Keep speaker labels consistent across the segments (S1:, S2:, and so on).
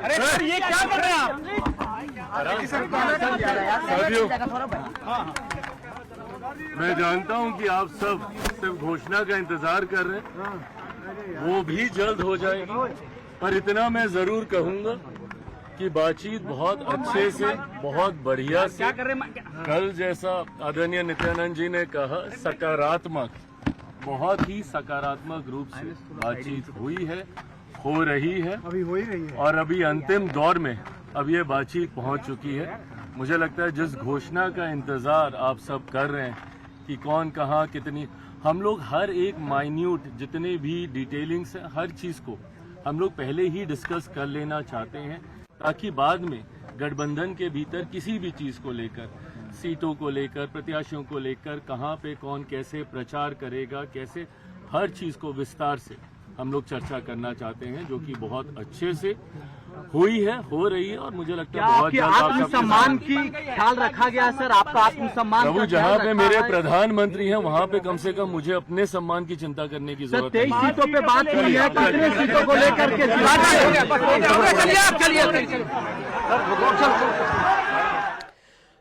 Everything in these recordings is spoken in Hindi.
S1: अरे ये क्या कर रहे हैं आप?
S2: मैं जानता हूं कि आप सब सिर्फ घोषणा का इंतजार कर रहे हैं, वो भी जल्द हो जाएगी। पर इतना मैं जरूर कहूंगा कि बातचीत बहुत अच्छे से, बहुत बढ़िया से, कल जैसा आदरणीय नित्यानंद जी ने कहा, सकारात्मक, बहुत ही सकारात्मक रूप से बातचीत हुई है, हो रही है,
S3: अभी हो ही रही है
S2: और अभी अंतिम दौर में अब ये बातचीत पहुंच चुकी है। मुझे लगता है जिस घोषणा का इंतजार आप सब कर रहे हैं कि कौन कहाँ कितनी, हम लोग हर एक माइन्यूट जितने भी डिटेलिंग्स है, हर चीज को हम लोग पहले ही डिस्कस कर लेना चाहते हैं, ताकि बाद में गठबंधन के भीतर किसी भी चीज को लेकर, सीटों को लेकर, प्रत्याशियों को लेकर, कहाँ पे कौन कैसे प्रचार करेगा, कैसे, हर चीज को विस्तार से हम लोग चर्चा करना चाहते हैं, जो कि बहुत अच्छे से हुई है, हो रही है, और मुझे लगता है बहुत जल्द
S1: आत्मसम्मान की ख्याल रखा गया है। सर, आपका आत्मसम्मान
S2: प्रभु, जहाँ पे मेरे प्रधानमंत्री हैं वहाँ पे कम से कम मुझे अपने सम्मान की चिंता करने की जरूरत है।
S1: 23 सीटों पे बात हुई है, कितने सीटों को लेकर के?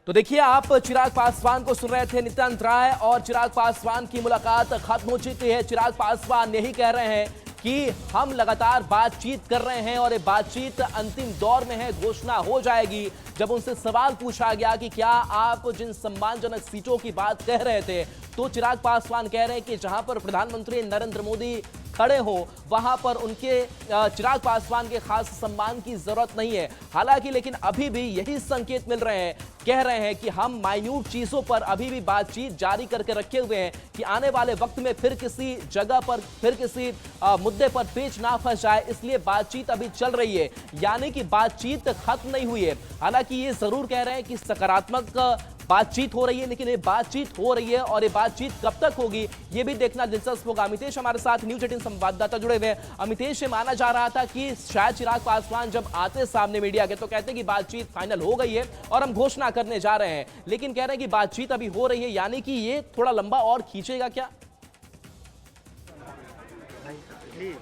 S4: तो देखिए, आप चिराग पासवान को सुन रहे थे। नित्यानंद राय और चिराग पासवान की मुलाकात खत्म हो चुकी है। चिराग पासवान यही कह रहे हैं कि हम लगातार बातचीत कर रहे हैं और ये बातचीत अंतिम दौर में है, घोषणा हो जाएगी। जब उनसे सवाल पूछा गया कि क्या आप जिन सम्मानजनक सीटों की बात कह रहे थे, तो चिराग पासवान कह रहे हैं कि जहां पर प्रधानमंत्री नरेंद्र मोदी खड़े हो वहां पर उनके चिराग पासवान के खास सम्मान की जरूरत नहीं है। हालांकि लेकिन अभी भी यही संकेत मिल रहे हैं, कह रहे हैं कि हम माइन्यूट चीजों पर अभी भी बातचीत जारी करके रखे हुए हैं कि आने वाले वक्त में फिर किसी जगह पर, फिर किसी मुद्दे पर पेच ना फंस जाए, इसलिए बातचीत अभी चल रही है, यानी कि बातचीत खत्म नहीं हुई है। हालांकि ये जरूर कह रहे हैं कि सकारात्मक बातचीत हो रही है, लेकिन ये बातचीत हो रही है और ये बातचीत कब तक होगी ये भी देखना दिलचस्प होगा। अमितेश हमारे साथ न्यूज 18 संवाददाता जुड़े हुए हैं। अमितेश, से माना जा रहा था कि शायद चिराग पासवान जब आते सामने मीडिया के तो कहते हैं कि बातचीत फाइनल हो गई है और हम घोषणा करने जा रहे हैं, लेकिन कह रहे हैं कि बातचीत अभी हो रही है, यानी कि ये थोड़ा लंबा और खींचेगा क्या?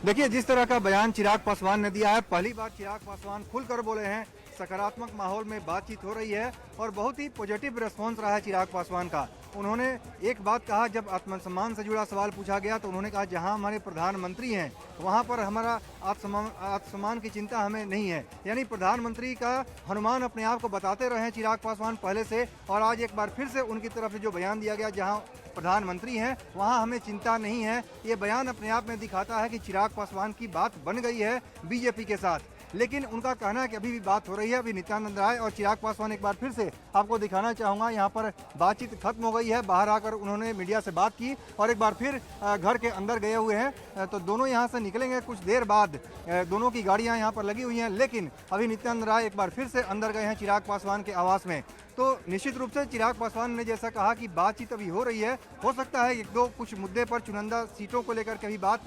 S3: देखिए, जिस तरह का बयान चिराग पासवान ने दिया है, पहली बार चिराग पासवान खुलकर बोले हैं, सकारात्मक माहौल में बातचीत हो रही है और बहुत ही पॉजिटिव रिस्पॉन्स रहा है चिराग पासवान का। उन्होंने एक बात कहा, जब आत्मसम्मान से जुड़ा सवाल पूछा गया तो उन्होंने कहा जहां हमारे प्रधानमंत्री हैं वहां पर हमारा आत्मसम्मान की चिंता हमें नहीं है। यानी प्रधानमंत्री का हनुमान अपने आप को बताते रहे चिराग पासवान पहले से, और आज एक बार फिर से उनकी तरफ से जो बयान दिया गया जहां प्रधानमंत्री हैं वहां हमें चिंता नहीं है, ये बयान अपने आप में दिखाता है कि चिराग पासवान की बात बन गई है बीजेपी के साथ। लेकिन उनका कहना है कि अभी भी बात हो रही है। अभी नित्यानंद राय और चिराग पासवान, एक बार फिर से आपको दिखाना चाहूँगा, यहाँ पर बातचीत खत्म हो गई है। बाहर आकर उन्होंने मीडिया से बात की और एक बार फिर घर के अंदर गए हुए हैं। तो दोनों यहाँ से निकलेंगे कुछ देर बाद, दोनों की गाड़ियाँ यहाँ पर लगी हुई हैं, लेकिन अभी नित्यानंद राय एक बार फिर से अंदर गए हैं चिराग पासवान के आवास में। तो निश्चित रूप से चिराग पासवान ने जैसा कहा कि बातचीत अभी हो रही है, हो सकता है एक दो कुछ मुद्दे पर, चुनिंदा सीटों को लेकर कभी बात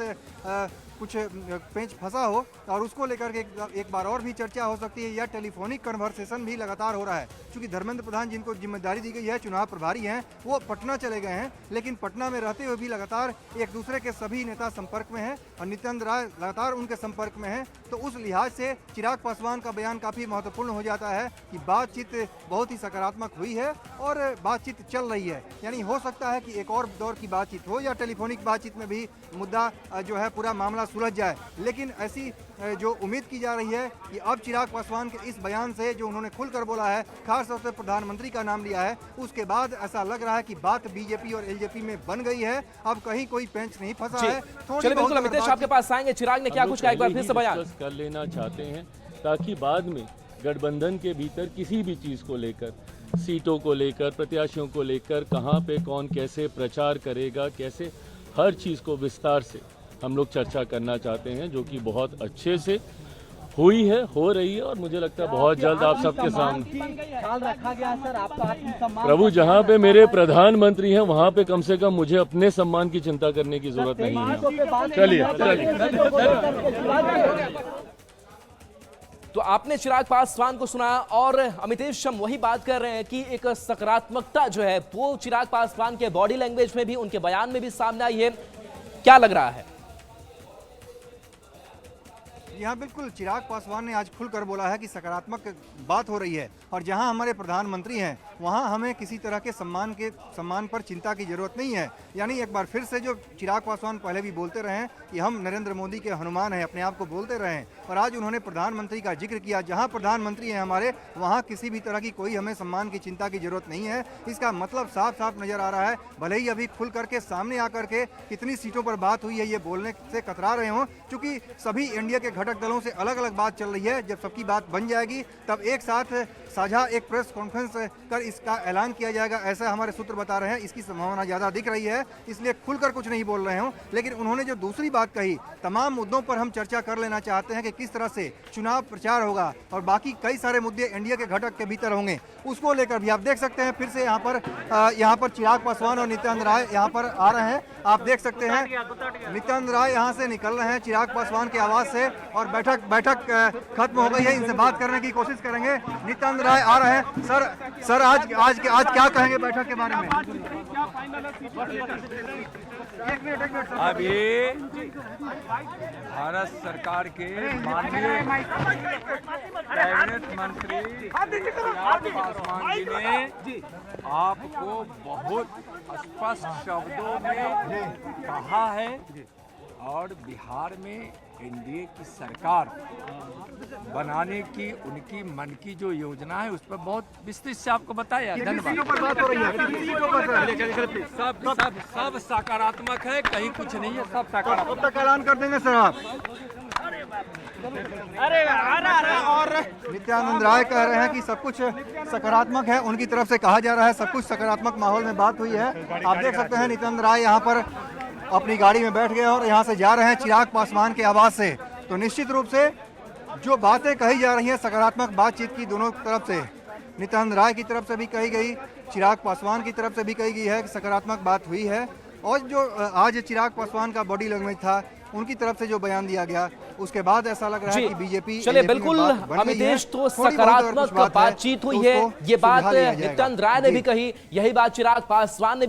S3: कुछ पेंच फंसा हो और उसको लेकर के एक बार और भी चर्चा हो सकती है, या टेलीफोनिक कन्वर्सेशन भी लगातार हो रहा है। क्योंकि धर्मेंद्र प्रधान, जिनको जिम्मेदारी दी गई है, चुनाव प्रभारी हैं, वो पटना चले गए हैं, लेकिन पटना में रहते हुए भी लगातार एक दूसरे के सभी नेता संपर्क में हैं और नित्यानंद राय लगातार उनके संपर्क में हैं। तो उस लिहाज से चिराग पासवान का बयान काफ़ी महत्वपूर्ण हो जाता है कि बातचीत बहुत ही सकारात्मक हुई है और बातचीत चल रही है। यानी हो सकता है कि एक और दौर की बातचीत हो या टेलीफोनिक बातचीत में भी मुद्दा जो है पूरा मामला सुलझ जाए। लेकिन ऐसी जो उम्मीद की जा रही है कि अब चिराग पासवान के इस बयान से, जो उन्होंने खुलकर बोला है, खास तौर से प्रधानमंत्री का नाम लिया है, उसके बाद ऐसा लग रहा है कि बात बीजेपी और एलजेपी में बन गई है। अब कहीं कोई पेंच नहीं फंसा है।
S4: चलिए बिल्कुल अमितेश, आपके पास आएंगे। चिराग ने क्या कुछ कहा, एक बार फिर से बयान
S2: कर लेना चाहते हैं, ताकि बाद में गठबंधन के भीतर किसी भी चीज को लेकर, सीटों को लेकर, प्रत्याशियों को लेकर, कहाँ पे कौन कैसे प्रचार करेगा, कैसे, हर चीज को विस्तार से हम लोग चर्चा करना चाहते हैं, जो कि बहुत अच्छे से हुई है, हो रही है, और मुझे लगता है बहुत जल्द आप सबके सामने
S1: ख्याल रखा गया है। सर, आपका आत्मसम्मान,
S2: प्रभु, जहाँ पे मेरे प्रधानमंत्री हैं वहाँ पे कम से कम मुझे अपने सम्मान की चिंता करने की जरूरत नहीं है। चलिए
S4: तो आपने चिराग पासवान को सुना और अमितेश हम वही बात कर रहे हैं कि एक सकारात्मकता जो है वो चिराग पासवान के बॉडी लैंग्वेज में भी, उनके बयान में भी सामने आई है। क्या लग रहा है?
S3: यहाँ बिल्कुल चिराग पासवान ने आज खुलकर बोला है कि सकारात्मक बात हो रही है और जहाँ हमारे प्रधानमंत्री हैं वहाँ हमें किसी तरह के सम्मान पर चिंता की जरूरत नहीं है। यानी एक बार फिर से जो चिराग पासवान पहले भी बोलते रहे हैं कि हम नरेंद्र मोदी के हनुमान हैं, अपने आप को बोलते रहे हैं, और आज उन्होंने प्रधानमंत्री का जिक्र किया। जहाँ प्रधानमंत्री हैं हमारे, वहाँ किसी भी तरह की कोई हमें सम्मान की चिंता की जरूरत नहीं है। इसका मतलब साफ साफ नजर आ रहा है। भले ही अभी खुल करके सामने आकर के कितनी सीटों पर बात हुई है ये बोलने से कतरा रहे हों, क्योंकि सभी एनडीए के घटक दलों से अलग अलग बात चल रही है। जब सबकी बात बन जाएगी तब एक साथ साझा एक प्रेस कॉन्फ्रेंस कर इसका ऐलान किया जाएगा, ऐसा हमारे सूत्र बता रहे हैं। इसकी संभावना ज़्यादा दिख रही है, इसलिए खुलकर कुछ नहीं बोल रहे हों। लेकिन उन्होंने जो दूसरी बात कही, तमाम मुद्दों पर हम चर्चा कर लेना चाहते हैं कि किस तरह से चुनाव प्रचार होगा और बाकी कई सारे मुद्दे एनडीए के घटक के भीतर होंगे, उसको लेकर भी आप देख सकते हैं। फिर से यहाँ पर चिराग पासवान और नित्यानंद राय यहाँ पर आ रहे हैं। आप देख सकते हैं नित्यानंद राय यहाँ से निकल रहे हैं चिराग पासवान के आवास से, और बैठक खत्म हो गई है। इनसे बात करने की कोशिश करेंगे। नित्यानंद राय आ रहे हैं। सर आज क्या कहेंगे बैठक के बारे में? एक मिनट
S5: अभी भारत सरकार के माननीय कैबिनेट मंत्री चिराग पासवान जी ने आपको बहुत स्पष्ट शब्दों में कहा है, और बिहार में एनडीए की सरकार बनाने की उनकी मन की जो योजना है उस पर बहुत विस्तृत से आपको बताया। धन्यवाद। सब सकारात्मक है, कहीं कुछ नहीं है, सब सकारात्मक।
S3: कब तक ऐलान कर देंगे सर आप? और नित्यानंद राय कह रहे हैं कि सब कुछ सकारात्मक है, उनकी तरफ से कहा जा रहा है सब कुछ सकारात्मक माहौल में बात हुई है। आप देख सकते हैं नित्यानंद राय यहाँ पर अपनी गाड़ी में बैठ गए और यहाँ से जा रहे हैं चिराग पासवान के आवास से। तो निश्चित रूप से जो बातें कही जा रही हैं सकारात्मक बातचीत की दोनों तरफ से, नित्यानंद राय की तरफ से भी कही गई, चिराग पासवान की तरफ से भी कही गई है कि सकारात्मक बात हुई है। और जो आज चिराग पासवान का बॉडी लैंग्वेज था, उनकी तरफ से जो बयान दिया गया, उसके बाद ऐसा लग रहा है कि बीजेपी
S4: चलिए बिल्कुल अमितेश, तो सकारात्मक बातचीत हुई है। ये बात नित्यानंद राय ने भी कही, यही बात चिराग पासवान ने